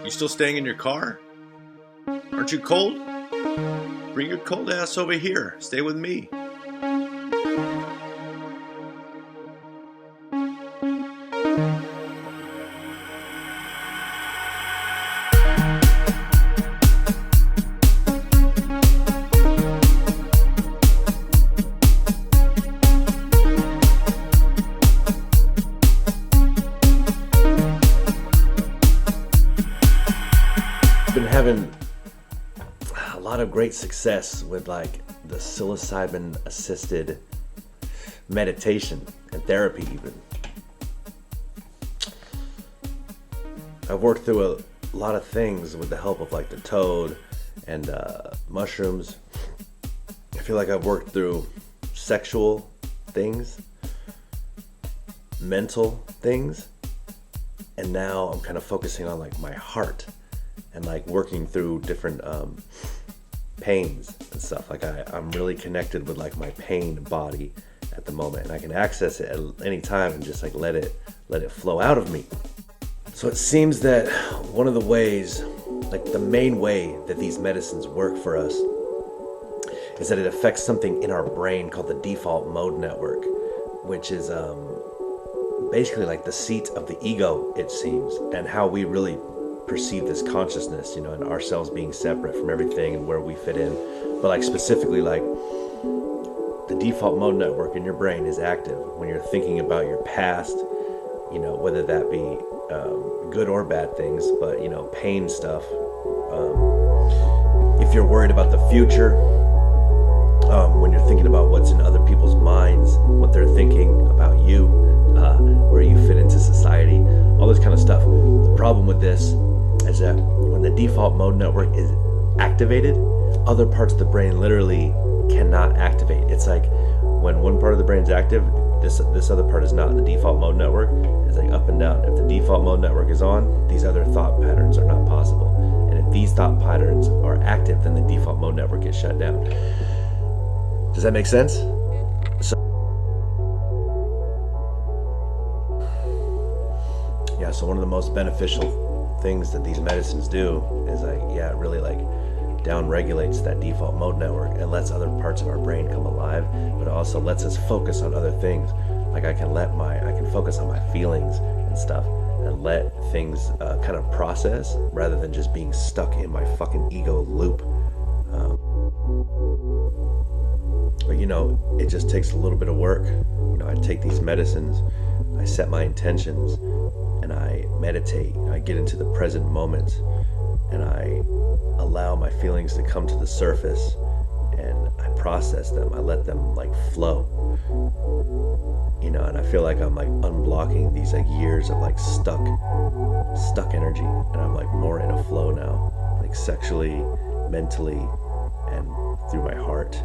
You still staying in your car? Aren't you cold? Bring your cold ass over here. Stay with me. Been having a lot of great success with like the psilocybin assisted meditation and therapy even. I've worked through a lot of things with the help of like the toad and mushrooms. I feel like I've worked through sexual things, mental things, and now I'm kind of focusing on like my heart and like working through different pains and stuff. Like I'm really connected with like my pain body at the moment, and I can access it at any time and just like let it flow out of me. So it seems that one of the ways, like the main way that these medicines work for us is that it affects something in our brain called the default mode network, which is basically like the seat of the ego, it seems, and how we really perceive this consciousness, you know, and ourselves being separate from everything and where we fit in. But like specifically, like the default mode network in your brain is active when you're thinking about your past, you know, whether that be good or bad things, but you know, pain stuff. If you're worried about the future, when you're thinking about what's in other people's minds, what they're thinking about you, where you fit into society, all this kind of stuff. The problem with this is that when the default mode network is activated, other parts of the brain literally cannot activate. It's like when one part of the brain's active, this other part is not. The default mode network is like up and down. If the default mode network is on, these other thought patterns are not possible. And if these thought patterns are active, then the default mode network gets shut down. Does that make sense? So one of the most beneficial things that these medicines do is like, it really like down regulates that default mode network and lets other parts of our brain come alive, but it also lets us focus on other things. Like I can focus on my feelings and stuff and let things kind of process rather than just being stuck in my fucking ego loop. But you know, it just takes a little bit of work. You know, I take these medicines, I set my intentions, and I meditate, I get into the present moment, and I allow my feelings to come to the surface, and I process them, I let them like flow, you know, and I feel like I'm like unblocking these like years of like stuck energy, and I'm like more in a flow now, like sexually, mentally, and through my heart.